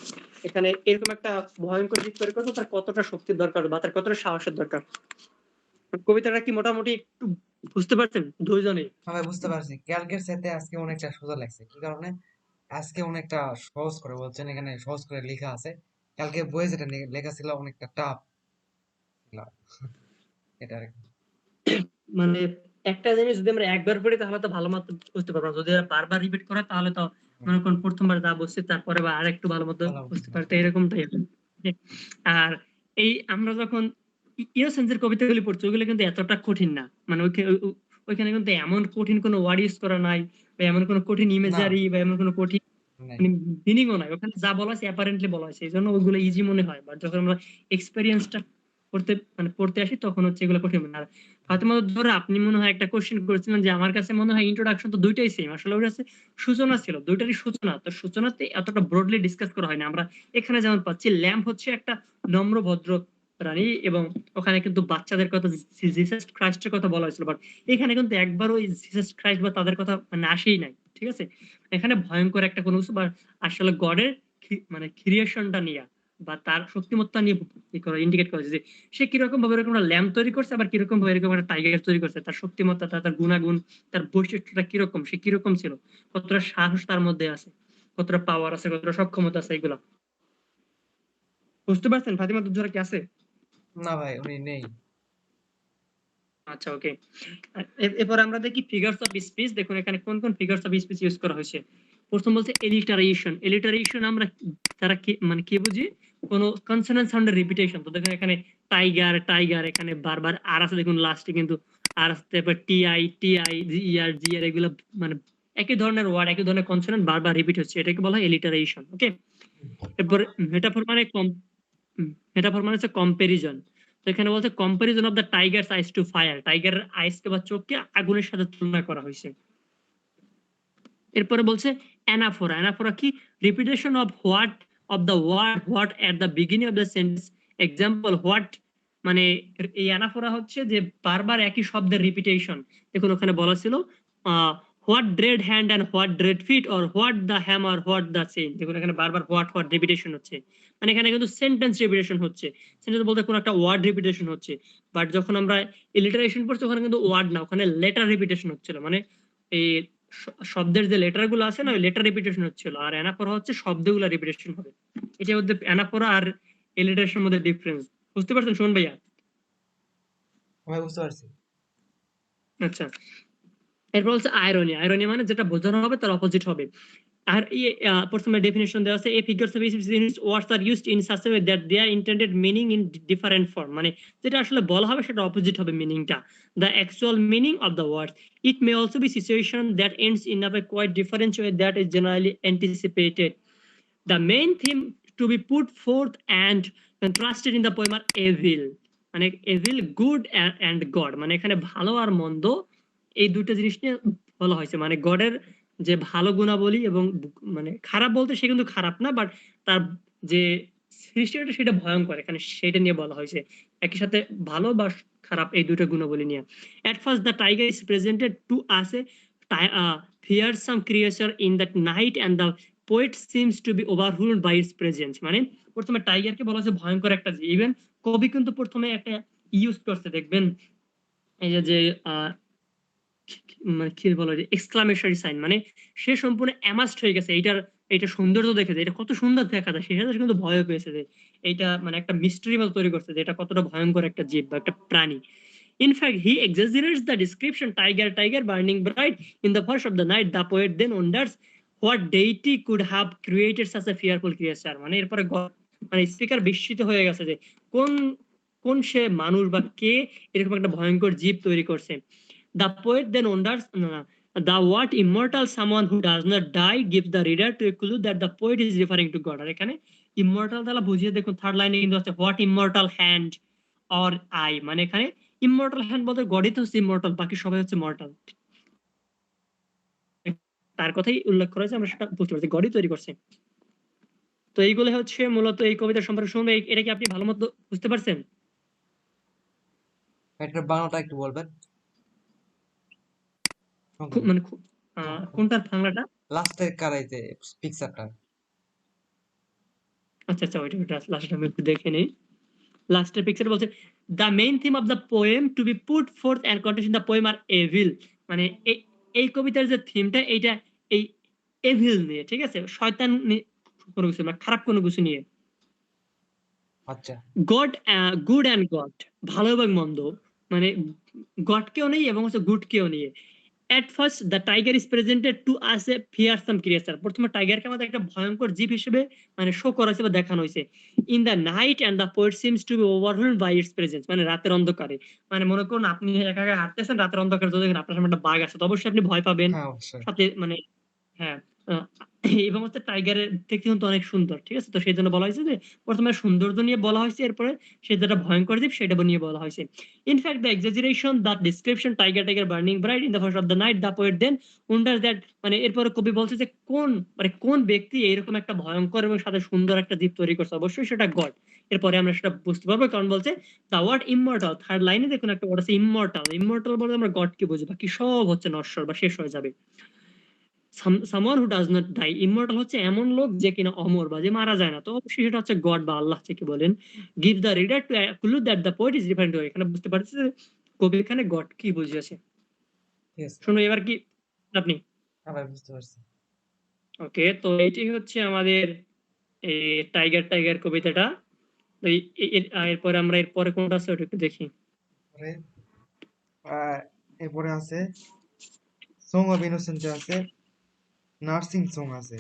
এখানে এরকম একটা ভয়ঙ্কর জীব তৈরি করতে তার কতটা শক্তির দরকার বা তার কতটা সাহসের দরকার। কবিতাটা কি মোটামুটি একটু বুঝতে পারছেন দুইজনেই? আমি বুঝতে পারছি। ক্যালকের সাথে আজকে অনেকটা সোজা লাগছে। কি কারণে? আজকে অনেকটা সহজ করে বলছেন, এখানে সহজ করে লেখা আছে। কালকে বইয়ে যেটা লেখা ছিল অনেকটা টাফ ছিল। এটা আর কি। মানে একটা জিনিস যদি আমরা একবার পড়ি তাহলে তো ভালো মতো বুঝতে পারবো, যদি বারবার রিপিট করে তাহলে তো হুম, মনে করুন প্রথমবার যা বুঝছি তারপরে বা আর একটু ভালো মতো ভালো বুঝতে বুঝতে পারতো, পারছি। এরকমটাই হবে। আর এই আমরা যখন ইনোসেন্সের কবিতাগুলি পড়ছি ওগুলো কিন্তু এতটা কঠিন না, মানে ওইখানে কিন্তু এমন কঠিন কোনো ওয়ার্ড ইউজ করা নাই, বা এমন কোনো কঠিন না, ইমেজারি বা এমন কোনো কঠিন নাই। মানে মিনিংও নাই, ওখানে যা বলা আছে অ্যাপারেন্টলি বলা আছে, এই জন্য ওগুলো ইজি মনে হয়, বাট যখন আমরা এক্সপেরিয়েন্সটা করতে মানে পড়তে আসি তখন হচ্ছে এগুলো কঠিন মনে হয়। আর ফাতেমা ধরো আপনি মনে হয় একটা কোশ্চেন করেছিলেন যে আমার কাছে মনে হয় ইন্ট্রোডাকশন তো দুইটাই সেম, আসলে ওর কাছে সূচনা ছিল, দুইটারই সূচনা, তো সূচনাতে এতটা ব্রডলি ডিসকাস করা হয় না। আমরা এখানে যেমন পাচ্ছি ল্যাম্প হচ্ছে একটা নম্র ভদ্র প্রাণী, এবং ওখানে কিন্তু বাচ্চাদের কথা, জিসাস খ্রাইস্টের কথা বলা হয়েছিল, বাট এখানে কিন্তু একবার ওই জিসাস খ্রাইস্ট বা তাদের কথা মানে আসেই নাই। ঠিক আছে, এখানে ভয়ঙ্কর একটা কোনো কিছু বা আসলে গডের মানে ক্রিয়েশনটা নিয়ে বা তার শক্তিমত্তা নিয়ে ইন্ডিকেট করেছে, যে সে কিরকম ভাবে এরকম একটা ল্যাম্প তৈরি করছে, আবার কিরকম ভাবে এরকম একটা টাইগার তৈরি করছে, তার শক্তিমত্তা, তার গুণাগুণ, তার বৈশিষ্ট্যটা কিরকম, সে কিরকম ছিল, কতটা সাহস তার মধ্যে আছে, কতটা পাওয়ার আছে, কতটা সক্ষমতা আছে, এগুলো বুঝতে পারছেন? ফাতিমা দুধরা কি আছে? না ভাই, উনি নেই। আচ্ছা, ওকে। এরপর আমরা দেখি ফিগারস অফ স্পিচ। দেখুন এখানে কোন কোন ফিগারস অফ স্পিচ ইউজ করা হয়েছে। প্রথম বলছে এলিটারেশন। এলিটারেশন আমরা তারা কি মানে কি বুঝি? কোন কনসোনেন্ট সাউন্ডের রিপিটেশন। তো দেখুন এখানে টাইগার টাইগার, এখানে বারবার আর আছে, দেখুন লাস্টে কিন্তু আর তারপর টিআই টিআই জিআর জিআর এগুলো মানে একই ধরনের ওয়ার্ড একই ধরনের কনসোনেন্ট বারবার রিপিট হচ্ছে, এটাকে বলা হয় এলিটারেশন। ওকে, এরপর মেটাফর মানে মেটাফর মানে হচ্ছে কম্পারিজন। তো এখানে বলছে comparison of the tiger's eyes to fire, টাইগারের আইসকে বা চোখকে আগুনের সাথে তুলনা করা হয়েছে। এরপরে বলছে অ্যানাফোরা, অ্যানাফোরা কি? Repetition of what of the word what at the beginning of the sentence, example what, মানে এই অ্যানাফোরা হচ্ছে যে বারবার একই শব্দের রিপিটেশন। দেখুন ওখানে বলা ছিল what dread hand and what dread feet, or what the hammer what the chain. দেখুন এখানে বারবার হোয়াট হোয়াট রিপিটেশন হচ্ছে, মানে এখানে কিন্তু সেন্টেন্স রিপিটেশন হচ্ছে, সেন্টেন্স বলতে কোনো একটা ওয়ার্ড রিপিটেশন হচ্ছে। বাট যখন আমরা ইলিটারেশন পড়ছি ওখানে কিন্তু ওয়ার্ড না, ওখানে লেটার রিপিটেশন হচ্ছিল, মানে এই শব্দের যে লেটার গুলো আছে না, ওই লেটার রিপিটেশন হচ্ছিল, আর অ্যানাফোরা হচ্ছে শব্দগুলো রিপিটেশন হবে। এটার মধ্যে অ্যানাফোরা আর এলিটারেশনের মধ্যে ডিফারেন্স বুঝতে পারছেন শোন ভাইয়া? ভাই বুঝতে পারছি। আচ্ছা, এরপর হচ্ছে আইরনি, আইরনি মানে যেটা বোঝানো হবে তার অপোজিট হবে। আর প্রথমে ডেফিনেশন দেওয়া আছে, a figures of speech words are used in such a way that their intended meaning in different form, মানে যেটা আসলে বলা হবে সেটা অপোজিট হবে মিনিংটা, the actual meaning of the word. It may also be situation that ends in a quite different way that is generally anticipated. The main theme to be put forth and contrasted in the poem are evil, মানে evil, good and God, মানে এখানে ভালো আর মন্দ এই দুটো জিনিস নিয়ে বলা হয়েছে, মানে গডের যে ভালো গুণাবলী এবং মানে খারাপ বলতে সে কিন্তু খারাপ না, বাট তার যে সৃষ্টিটা সেটা ভয়ঙ্কর, এখানে সেটা নিয়ে বলা হয়েছে, একই সাথে ভালো বা খারাপ এই দুটো গুণাবলী নিয়ে। At first the tiger is presented to us a fearsome creature in that night and the poet seems to be overwhelmed by its presence, মানে প্রথমে টাইগারকে বলা হচ্ছে ভয়ঙ্কর একটা জীব, ইভেন কবি কিন্তু প্রথমে একটা ইউজ করছে দেখবেন, এই যে মানে কি বলা যায় এক্সক্লামেশনারি সাইন, মানে সে সম্পূর্ণ অ্যামাস্ট হয়ে গেছে এইটা সৌন্দর্য দেখে যে এটা কত সুন্দর দেখা যায়, সে সাথে কিন্তু ভয় পেয়েছে যে এইটা মানে একটা মিস্ট্রি মতো তৈরি করছে যে এটা কতটা ভয়ঙ্কর একটা জীব বা একটা প্রাণী। In fact, he exaggerates the description, tiger, tiger, burning bright in the hush of the night. The poet then wonders what deity could have created such a fearful creature. মানে এরপরে মানে স্পিকার বিস্মিত হয়ে গেছে যে কোন কোন সে মানুষ বা কে এরকম একটা ভয়ঙ্কর জীব তৈরি করছে। The poet then wonders, the what immortal someone who does not die gives the reader to a clue that the poet is referring to God. আর এখানে ইমমর্টাল দ্বারা বুঝিয়ে দেখুন থার্ড লাইনে কিন্তু আছে what immortal hand or I, মানে এখানে immortal hand বলতে গডই তো হচ্ছে ইমমর্টাল, বাকি সবাই হচ্ছে মর্টাল, তার কথাই উল্লেখ করা হয়েছে, আমরা সেটা বুঝতে পারছি গডই তৈরি করছে। তো এইগুলো হচ্ছে মূলত এই কবিতার সম্পর্কে শুনবে, এটা কি আপনি ভালো মতো বুঝতে পারছেন? এটার বাংলাটা একটু বলবেন মানে কোনটার বাংলাটা? লাস্টের কারাইতে পিকচারটা। আচ্ছা আচ্ছা, ওইটা লাস্টে আমি একটু দেখে নেই। লাস্টের পিকচারে বলছে the main theme of the poem to be put forth and content in the poem are evil, মানে এই কবিতার যে থিমটা এইটা এই এভিল নিয়ে, ঠিক আছে, শয়তান কোনো কিছু না, খারাপ কোনো কিছু নিয়ে। আচ্ছা, গড, গুড অ্যান্ড গড, ভালো এবং মন্দ, মানে গড কেও নেই এবং হচ্ছে গুড কেও নিয়ে। At first the tiger is presented to us a fearsome creature, প্রথমে টাইগারকে আমাদের একটা ভয়ঙ্কর জীব হিসেবে মানে শো করা হয়েছে বা দেখানো হয়েছে। In the night and the poet seems to be overwhelmed by its presence, মানে রাতের অন্ধকারে, মানে মনে করুন আপনি একা একা হাঁটতেছেন রাতের অন্ধকারে, যদি দেখেন আপনার সামনে একটা বাঘ আছে তো অবশ্যই আপনি ভয় পাবেন। হ্যাঁ অবশ্যই। সাথে মানে হ্যাঁ, আহ, এবং হচ্ছে টাইগারের দেখতে কিন্তু অনেক সুন্দর, ঠিক আছে, তো সেই জন্য বলা হয়েছে যে প্রথমে সৌন্দর্য নিয়ে বলা হয়েছে, এরপরে সে যেটা ভয়ঙ্কর জীব সেটা নিয়ে বলা হয়েছে। In fact the exaggeration the description tiger tiger burning bright in the first of the night the poet then wonder that, মানে এরপরে কবি বলছে যে কোন ব্যক্তি এইরকম একটা ভয়ঙ্কর এবং সাথে সুন্দর একটা জীব তৈরি করছে, অবশ্যই সেটা গড। এরপরে আমরা সেটা বুঝতে পারবো, কারণ বলছে দ্য ওয়ার্ড ইমমর্টাল, থার্ড লাইনে দেখুন একটা ওয়ার্ড আছে ইমমর্টাল, ইমমর্টাল বলতে আমরা গড কে বুঝি, বাকি সব হচ্ছে নশ্বর বা শেষ হয়ে যাবে। Someone who does not die, immortal হচ্ছে এমন লোক যে কিনা অমর বা যে মারা যায় না, তো অবশ্যই সেটা হচ্ছে গড বা আল্লাহ থেকে বলেন। Give the reader to clue that the poet is referring to, এখানে বুঝতে পারছি যে কবি এখানে গড কি বুঝিয়েছে। ঠিক আছে। শুনো এবার কি আপনি? হ্যাঁ ভাই বুঝতে পারছি। ওকে, তো এইটাই হচ্ছে আমাদের এই টাইগার টাইগার কবিতাটা। তো এরপরে আমরা এরপরে কোনটা আছে ওটা একটু দেখি। পরে এরপরে আছে সং অফ ইনোসেন্স আছে, নার্সিং সং আছে।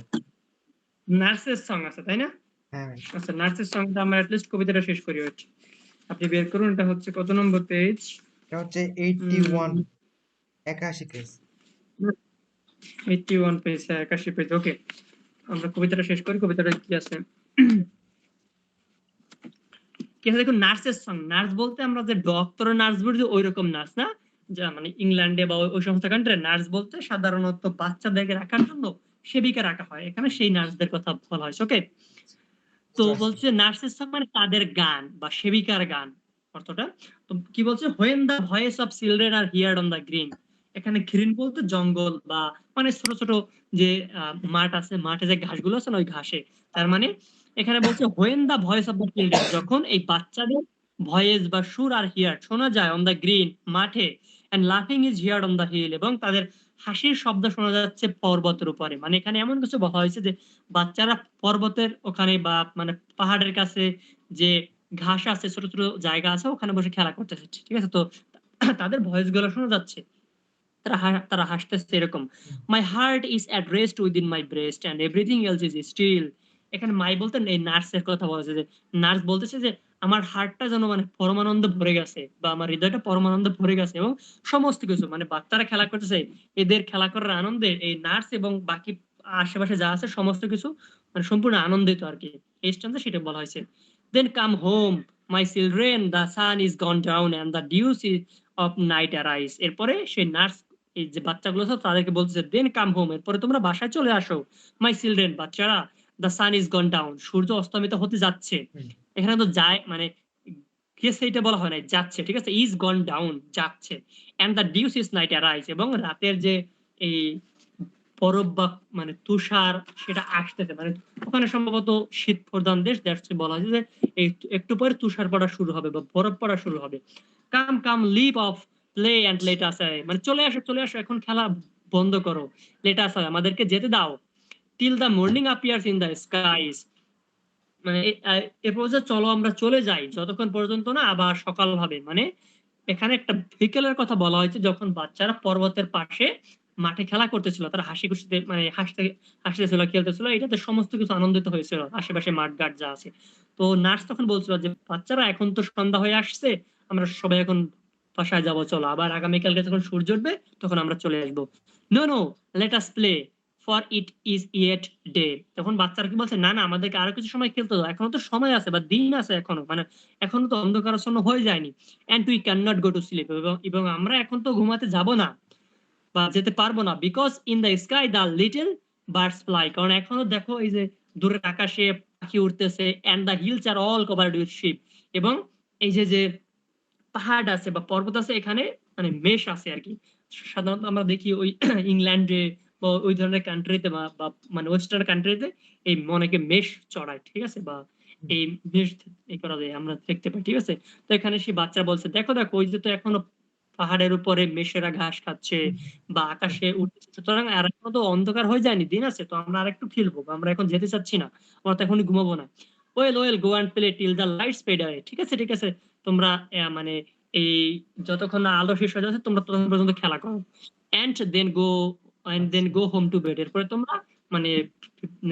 নার্সেস সং আছে তাই না? হ্যাঁ ভাই। আচ্ছা, নার্সেস সংটা আমরা অ্যাটলিস্ট কবিতাটা শেষ করি হচ্ছে। আপনি বের করুন, এটা হচ্ছে কত নম্বর পেজ? এটা হচ্ছে 81 পেজ। 81 page, 81 page. ওকে, আমরা কবিতাটা শেষ করি। কবিতাটা কি আছে? কি আছে দেখুন, নার্সের সং। নার্স বলতে আমরা যে ডক্টরের নার্স বুঝি ওই রকম নার্স না, যা মানে ইংল্যান্ডে বা ওই সমস্ত কান্ট্রি নার্স বলতে সাধারণত বাচ্চাদেরকে রাখার জন্য সেবিকা রাখা হয়, এখানে সেই নার্সদের কথা বলা হয়েছে। ওকে, তো বুঝতে পারছি। বলছে নার্সের সং মানে তাদের গান বা সেবিকার গান অর্থটা। তো কি বলছে, when the voice of children are heard on the green. এখানে গ্রিন বলতে জঙ্গল বা মানে ছোট ছোট যে মাঠ আছে, মাঠে যে ঘাসগুলো আছে না ওই ঘাসে। তার মানে এখানে বলছে when the voice of the children, যখন এই বাচ্চাদের ভয়েস বা সুর আর হিয়ার্ড শোনা যায় অন দা গ্রিন মাঠে, এন্ড লাফিং is heard on the hill, এবং তাদের হাসির শব্দ শোনা যাচ্ছে পর্বতের উপরে। মানে এখানে এমন কিছু বলা হয়েছে যে বাচ্চারা পর্বতের ওখানে বা মানে পাহাড়ের কাছে যে ঘাস আছে, ছোট ছোট জায়গা আছে, ওখানে বসে খেলা করতেছে, ঠিক আছে? তো তাদের ভয়েস গুলো শোনা যাচ্ছে, তারা হাসতেছে এরকম। My heart is at rest within my breast and everything else is still. এখানে মাই বলতে এই নার্সের কথা বলেছে, যে নার্স বলতেছে যে আমার হার্টটা যেন মানে পরমানন্দে ভরে গেছে, বা আমার হৃদয়টা পরমানন্দে ভরে গেছে, এবং সমস্ত কিছু মানে বাচ্চারা খেলা করতেছে, এদের খেলা করার আনন্দে এই নার্স এবং বাকি আশেপাশে যা আছে সমস্ত কিছু মানে সম্পূর্ণ আনন্দিত আর কি। এই স্ট্যান্সে সেটা বলা হয়েছে। Then come home my children, the sun is gone down and the dews is of night arise. এরপরে সেই নার্স এই যে বাচ্চাগুলো আছে তাদেরকে বলতেছে দেন কাম হোম, এরপরে তোমরা বাসায় চলে আসো। মাই চিলড্রেন, বাচ্চারা, the sun is gone down, সূর্য অস্তমিত হতে যাচ্ছে। এখানে তো যায় মানে গেছে এটা বলা হয় না, যাচ্ছে, ঠিক আছে? ইজ গন ডাউন, যাচ্ছে। And the dews is night arise, এবং রাতের যে এই বরফ বা মানে তুষার সেটা আসতেছে, মানে ওখানে সম্ভবত শীত প্রধান দেশ, দ্যাটস বলা হয়েছে যে এই একটু পরে তুষার পড়া শুরু হবে বা বরফ পড়া শুরু হবে। Come come leave off play and let us, মানে চলে আসো চলে আসো, এখন খেলা বন্ধ করো, লেট আস, আমাদেরকে যেতে দাও। Till the morning appears in the skies, মানে এরপর যে চলো আমরা চলে যাই যতক্ষণ পর্যন্ত না আবার সকাল হবে। মানে এখানে একটা বিকেলের কথা বলা হয়েছে, যখন বাচ্চারা পর্বতের পাশে মাঠে খেলা করতেছিল, তারা হাসি খুশিতে মানে হাসতেছিল, খেলতেছিল, এটাতে সমস্ত কিছু আনন্দিত হয়েছিল আশেপাশে মাঠ ঘাট যা আছে। তো নার্স তখন বলছিল যে বাচ্চারা এখন তো সন্ধ্যা হয়ে আসছে, আমরা সবাই এখন বাসায় যাবো, চলো আবার আগামীকালকে যখন সূর্য উঠবে তখন আমরা চলে আসবো। No no, let us play for it is yet day. তখন বাচ্চারা কি বলছে, না না আমাদেরকে আরো কিছু সময় খেলতে দাও, এখনো তো সময় আছে বা দিন আছে এখনো, মানে এখনো তো অন্ধকারাচ্ছন্ন হয়ে যায়নি। And we can not go to sleep, এবং এবং আমরা এখন তো ঘুমাতে যাব না বা যেতে পারবো না, because in the sky the little birds fly, কারণ এখনো দেখো এই যে দূরের আকাশে পাখি উঠতেছে, and the hills are all covered with sheep, এবং এই যে যে পাহাড় আছে বা পর্বত আছে এখানে মানে মেষ আছে আর কি। সাধারণত আমরা দেখি ওই ইংল্যান্ডে বা ওই ধরনের কান্ট্রিতে বা মানে ওয়েস্টার্ন কান্ট্রিতে এই অনেকে মেষ চড়ায়, ঠিক আছে? বা এই মেষ এই করা যায় আমরা দেখতে পাই, ঠিক আছে? তো এখানে সেই বাচ্চা বলছে দেখো দেখো ওই যে তো এখনো পাহাড়ের উপরে মেষেরা ঘাস খাচ্ছে বা আকাশে উঠছে, সুতরাং আর এখনো তো অন্ধকার হয়ে যায়নি, দিন আছে, তো আমরা আর একটু খেলবো বা আমরা এখন যেতে চাচ্ছি না, আমরা তো এখনই ঘুমাবো না। Well well go and play till the lights fade away, ঠিক আছে ঠিক আছে, তোমরা মানে এই যতক্ষণ না আলো শেষ হয়ে যাচ্ছে তোমরা ততক্ষণ পর্যন্ত খেলা করো। And then go, and then আচ্ছা। গো হোম টু বেড, এরপরে তোমরা মানে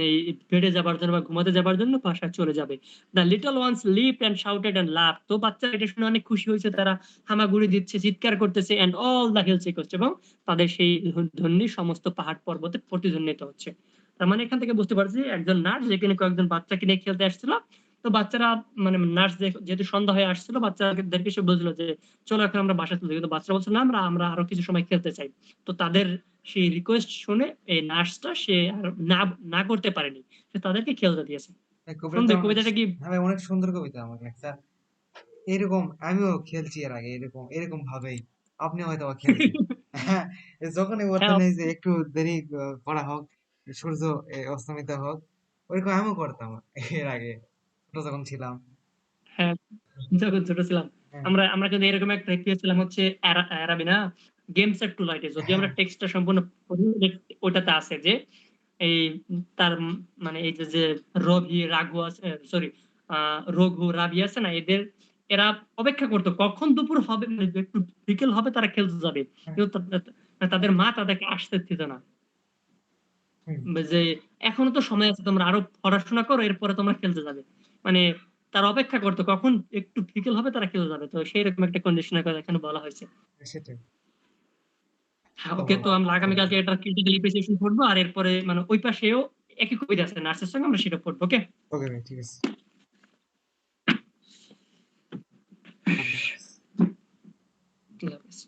এই বেডে যাবার জন্য বা ঘুমাতে যাবার জন্য বাসায় চলে যাবে। The little ones leaped and shouted and laugh, তো বাচ্চারা এটা শুনে অনেক খুশি হয়েছে, তারা হামাগুড়ি দিচ্ছে, চিৎকার করতেছে, এন্ড অল দ্য হিলস করছে, এবং তাদের সেই ধ্বনি সমস্ত পাহাড় পর্বতে প্রতিধ্বনিত হচ্ছে। তার মানে এখান থেকে বুঝতে পারছি একজন নার্স যেখানে কয়েকজন বাচ্চাকে নিয়ে খেলতে আসছিল, তো বাচ্চারা মানে নার্স যেহেতু সন্ধ্যা হয়ে আসছিল বাচ্চাদেরকে সে বলছিল যে চলো এখন আমরা বাসা চলে যাই, কিন্তু বাচ্চারা বলছে না আমরা আমরা আরো কিছু সময় খেলতে চাই। তো তাদের সেই রিকোয়েস্ট শুনে এই নার্সটা সে আর না না করতে পারেনি, সে তাদেরকে খেলতে দিয়েছে। এই কবিতাটা শুনবে কবিতাটা কি? হ্যাঁ ভাই, অনেক সুন্দর কবিতা আমার লাগছে। এরকম আমিও খেলছি এর আগে, এরকম এরকম ভাবেই আপনি হয়তো বা খেলছেন। হ্যাঁ, যখনই বলতেন হ্যাঁ এই যে একটু দেরি করা হোক, সূর্য অস্তমিত হোক, ওইরকম আমিও করতাম এর আগে, ছোট যখন ছিলাম। হ্যাঁ, যখন ছোট ছিলাম হ্যাঁ, আমরা আমরা কিন্তু এরকম একটা পেয়েছিলাম হচ্ছে অ্যারাবিনা গেমস এট টু লাইটে, যদি হ্যাঁ, আমরা টেক্সটটা সম্পূর্ণ পড়ি, ওটাতে আছে যে এই তার মানে এই যে যে রবি রাঘু আছে, সরি রঘু রাবি আছে না, এরা অপেক্ষা করতো কখন দুপুর হবে, মানে একটু বিকেল হবে তারা খেলতে যাবে, হ্যাঁ, কিন্তু তাদের মা তাদেরকে আসতে দিত না, হুম, যে এখনো তো সময় আছে, তোমরা আরো পড়াশোনা করো এরপরে তোমরা খেলতে যাবে। মানে তারা অপেক্ষা করতো কখন একটু বিকেল হবে তারা খেতে যাবে, তো সেই রকম একটা কন্ডিশনের কথা এখানে বলা হয়েছে। সেটাই। ওকে, তো আমরা ভালো আগামীকালকে বলছো। এটা ক্রিটিক্যাল এপ্রিসিয়েশন পড়বো, আর এরপরে মানে ওই পাশেও একই কবিতা আছে নার্সের সঙ্গে, আমরা সেটা পড়বো। ওকে, ওকে ভাই, ঠিক আছে। আল্লাহ হাফেজ। ঠিক আছে।